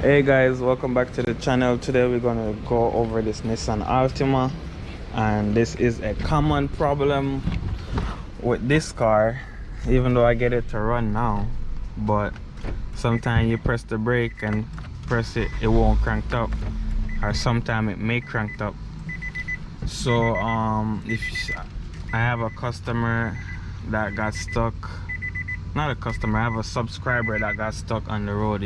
Hey guys, welcome back to the channel. Today we're gonna go over this Nissan Altima, and this is a common problem with this car. Even though I get it to run now, but sometimes you press the brake and press it, it won't crank up, or sometimes it may crank up. So if I have a customer that got stuck, not a customer, I have a subscriber that got stuck on the road.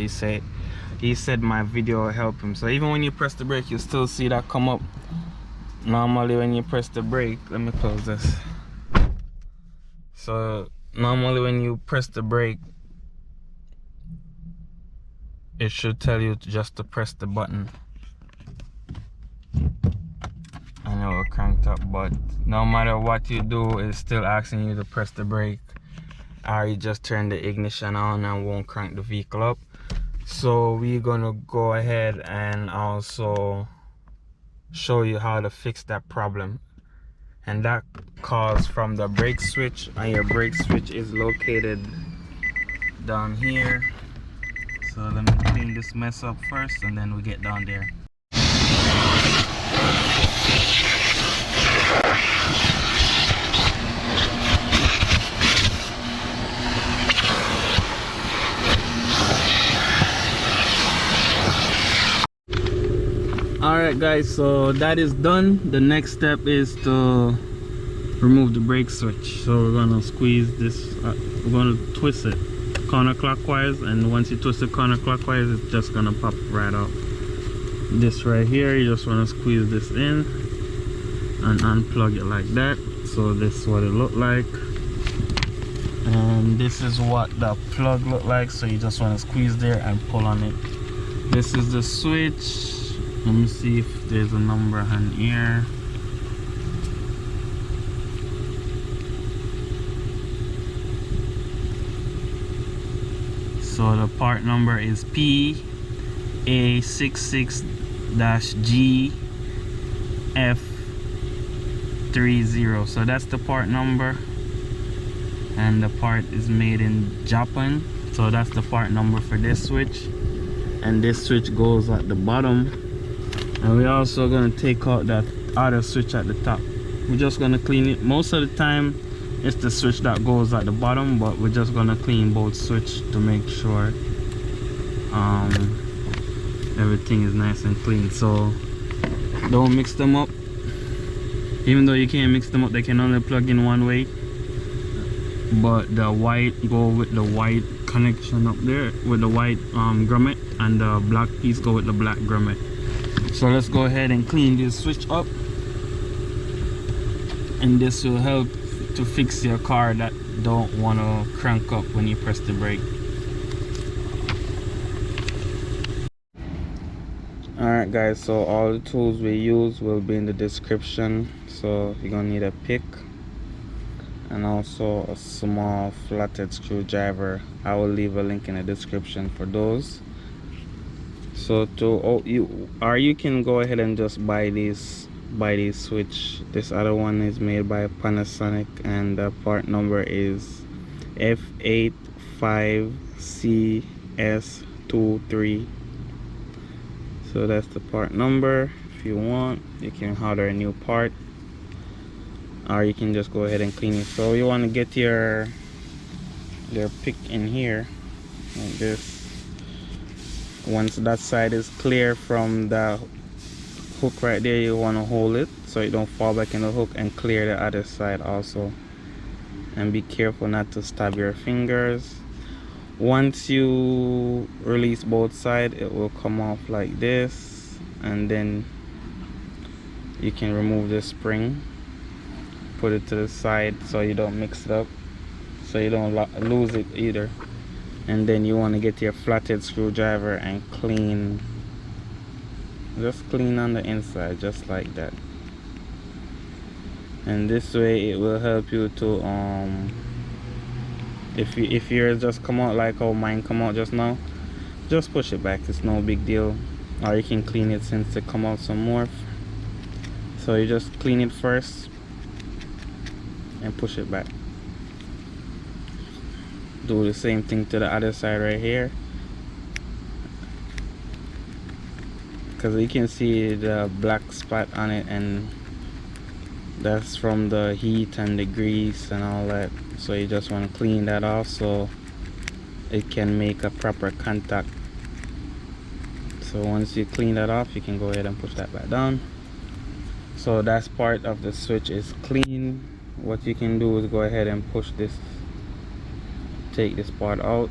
He said my video will help him. So even when you press the brake, you still see that come up. Normally when you press the brake, let me close this. So normally when you press the brake, it should tell you just to press the button and it will crank up. But no matter what you do, it's still asking you to press the brake, or you just turn the ignition on and won't crank the vehicle up. So we're gonna go ahead and also show you how to fix that problem, and that calls from the brake switch, and your brake switch is located down here. So let me clean this mess up first and then we get down there. Alright guys, so that is done. The next step is to remove the brake switch. So we're gonna squeeze this, we're gonna twist it counterclockwise, and once you twist it counterclockwise, it's just gonna pop right out. This right here, you just wanna squeeze this in and unplug it like that. So this is what it looked like, and this is what the plug looked like. So you just wanna squeeze there and pull on it. This is the switch. Let me see if there's a number on here. So the part number is PA66-GF30. So that's the part number, and the part is made in Japan. So that's the part number for this switch, and this switch goes at the bottom. And we're also gonna take out that other switch at the top. We're just gonna clean it. Most of the time it's the switch that goes at the bottom, but we're just gonna clean both switch to make sure everything is nice and clean. So don't mix them up. Even though you can't mix them up, they can only plug in one way, but the white go with the white connection up there with the white grommet, and the black piece go with the black grommet. So let's go ahead and clean this switch up, and this will help to fix your car that don't want to crank up when you press the brake. Alright guys, so all the tools we use will be in the description. So you're gonna need a pick and also a small flathead screwdriver. I will leave a link in the description for those. So you can go ahead and just buy these switch. This other one is made by Panasonic, and the part number is F85CS23. so that's the part number. If you want, you can order a new part, or you can just go ahead and clean it. So you want to get your pick in here like this. Once that side is clear from the hook right there, you want to hold it so it don't fall back in the hook, and clear the other side also, and be careful not to stab your fingers. Once you release both sides, it will come off like this, and then you can remove the spring, put it to the side so you don't mix it up, so you don't lose it either. And then you want to get your flathead screwdriver and just clean on the inside, just like that. And this way it will help you to if yours just come out like how mine come out just now, just push it back. It's no big deal. Or you can clean it since it come out some more. So you just clean it first and push it back. Do the same thing to the other side right here. because you can see the black spot on it, and that's from the heat and the grease and all that. So you just want to clean that off so it can make a proper contact. So once you clean that off, you can go ahead and push that back down. So that's part of the switch is clean. What you can do is go ahead and push this, take this part out.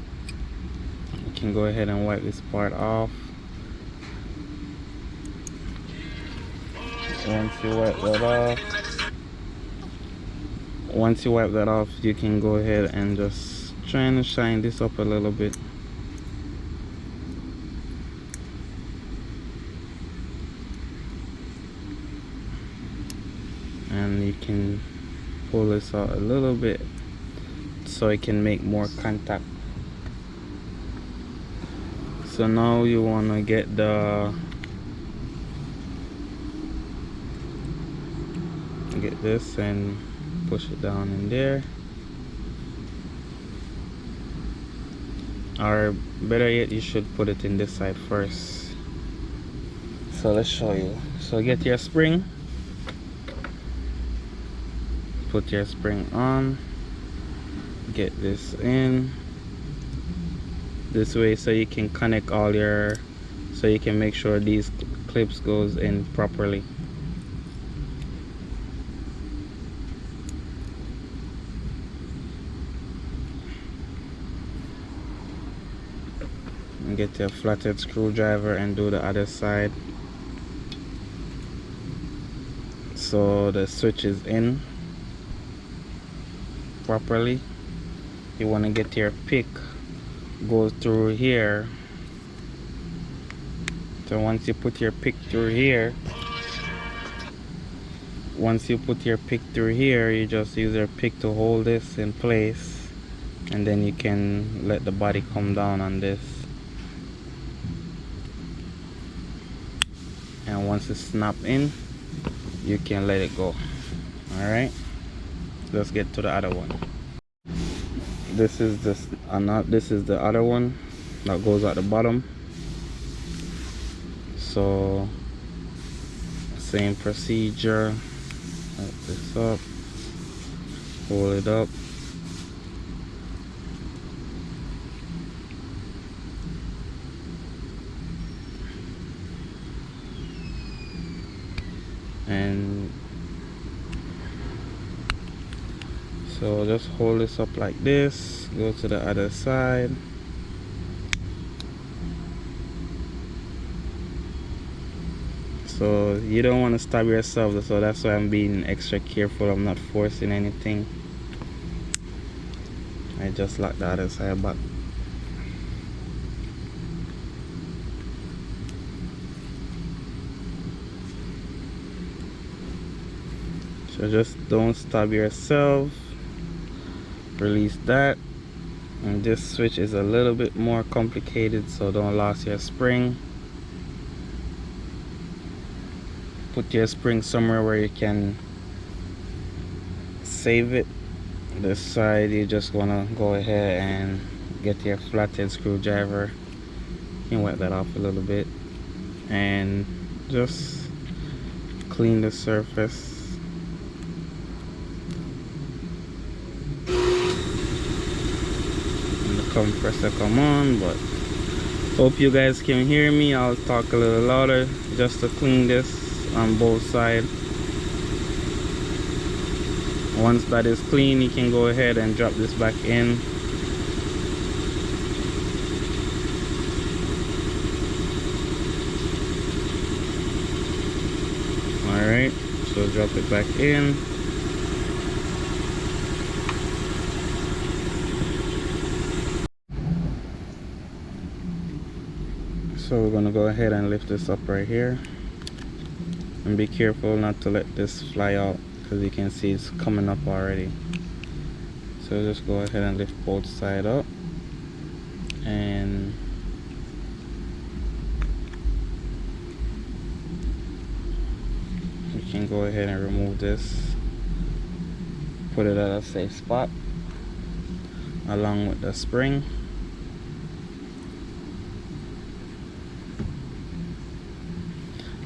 You can go ahead and wipe this part off. Once you wipe that off, you can go ahead and just try and shine this up a little bit. And you can pull this out a little bit so it can make more contact. So now you want to get this and push it down in there, or better yet, you should put it in this side first. So let's show you. So get your spring, put your spring on, get this in this way so you can connect all your, so you can make sure these clips goes in properly. And get your flathead screwdriver and do the other side. So the switch is in properly. You want to get your pick, go through here. So once you put your pick through here, you just use your pick to hold this in place, and then you can let the body come down on this. And once it's snapped in, you can let it go. Alright, let's get to the other one. This is the other one that goes at the bottom. So same procedure. Lift this up, hold it up, and so just hold this up like this, go to the other side. So you don't want to stab yourself, so that's why I'm being extra careful. I'm not forcing anything. I just lock the other side back. So just don't stab yourself. Release that. And this switch is a little bit more complicated, so don't lose your spring. Put your spring somewhere where you can save it. This side, you just want to go ahead and get your flathead screwdriver. You can wipe that off a little bit and just clean the surface. And the compressor come on, but hope you guys can hear me. I'll talk a little louder just to clean this on both sides. Once that is clean, you can go ahead and drop this back in. Alright, so drop it back in. So we're gonna go ahead and lift this up right here. And be careful not to let this fly out, because you can see it's coming up already. So just go ahead and lift both sides up, and you can go ahead and remove this, put it at a safe spot along with the spring.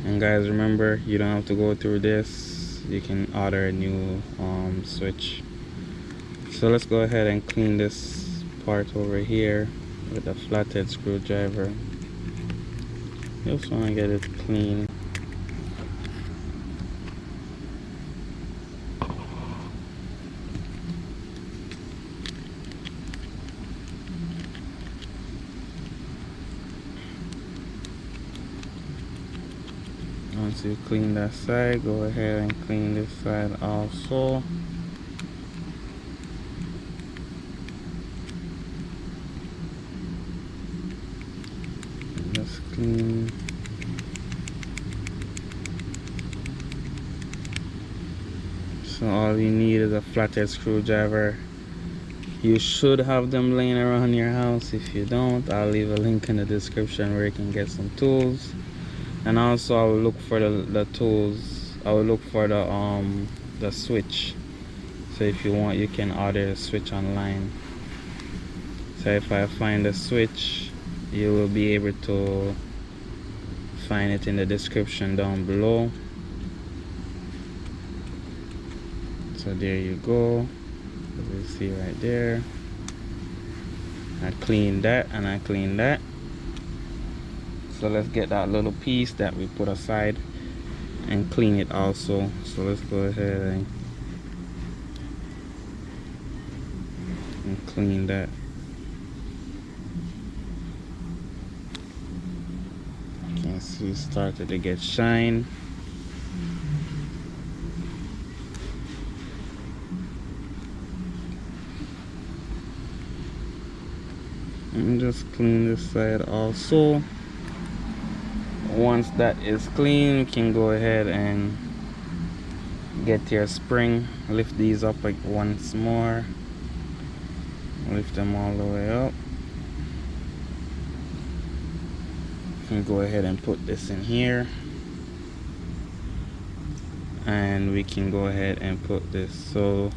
And guys, remember, you don't have to go through this. You can order a new switch. So let's go ahead and clean this part over here with a flathead screwdriver. Just want to get it clean. Once you clean that side, go ahead and clean this side also. Just clean. So all you need is a flathead screwdriver. You should have them laying around your house. If you don't, I'll leave a link in the description where you can get some tools. And also I will look for the tools. I will look for the switch. So if you want, you can order a switch online. So if I find the switch, you will be able to find it in the description down below. So there you go, as you see right there. I cleaned that and I cleaned that. So let's get that little piece that we put aside and clean it also. So let's go ahead and clean that. You can see it started to get shine. And just clean this side also. Once that is clean, you can go ahead and get your spring. Lift these up like once more. Lift them all the way up. You can go ahead and put this in here. And we can go ahead and put this, so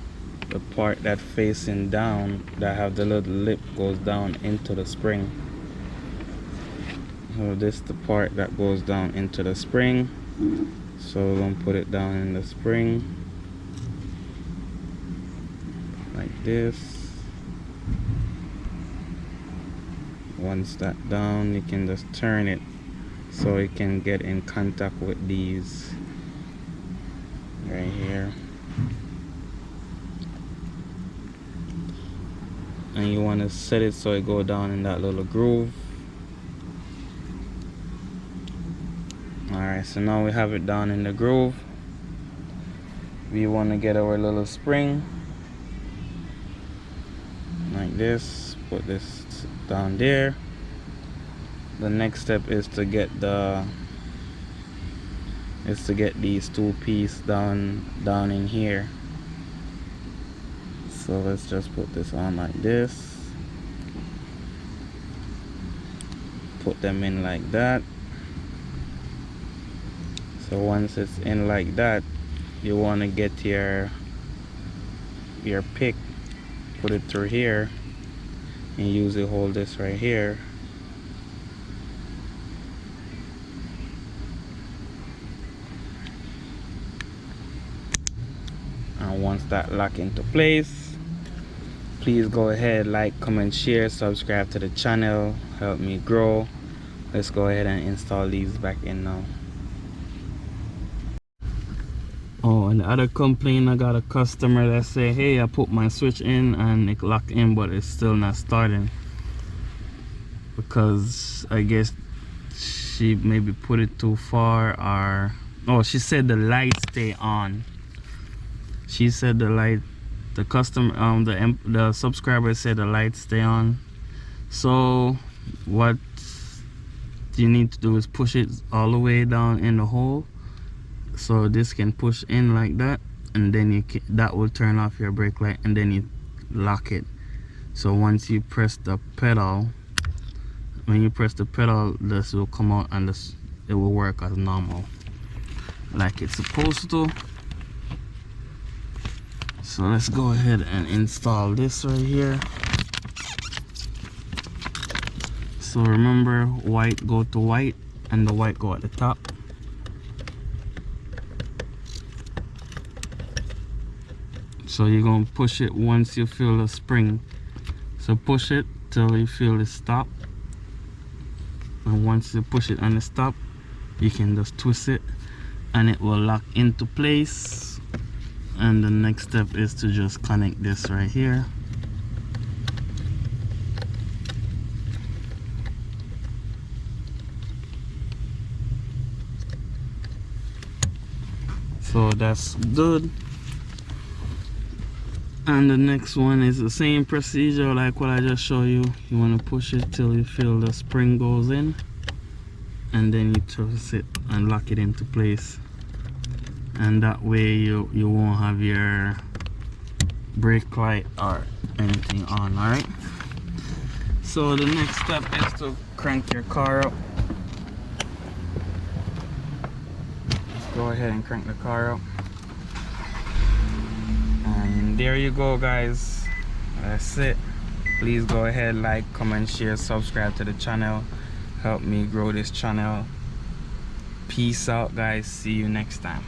the part that facing down, that have the little lip, goes down into the spring. So this is the part that goes down into the spring. So we're gonna put it down in the spring like this. Once that down, you can just turn it so it can get in contact with these right here. And you want to set it so it go down in that little groove. Alright, so now we have it down in the groove. We want to get our little spring like this. Put this down there. The next step is to get these two pieces down in here. So let's just put this on like this. Put them in like that. So once it's in like that, you want to get your pick, put it through here, and usually hold this right here. And once that lock into place, please go ahead, like, comment, share, subscribe to the channel, help me grow. Let's go ahead and install these back in now. Oh, and the other complaint, I got a customer that say, hey, I put my switch in and it locked in, but it's still not starting, because I guess she maybe put it too far, or oh, she said the light stay on. She said the light, the customer, the subscriber said the light stay on. So what you need to do is push it all the way down in the hole, so this can push in like that, and then that will turn off your brake light, and then you lock it. So once you press the pedal, when you press the pedal, this will come out and it will work as normal, like it's supposed to. So let's go ahead and install this right here. So remember, white go to white and the white go at the top. So you're gonna push it once you feel the spring. So push it till you feel it stop, and once you push it and it stop, you can just twist it and it will lock into place. And the next step is to just connect this right here. So that's good. And the next one is the same procedure like what I just showed you. You want to push it till you feel the spring goes in, and then you twist it and lock it into place. And that way you won't have your brake light or anything on. Alright, so the next step is to crank your car up. Let's go ahead and crank the car up. And there you go, guys. That's it. Please go ahead, like, comment, share, subscribe to the channel. Help me grow this channel. Peace out, guys. See you next time.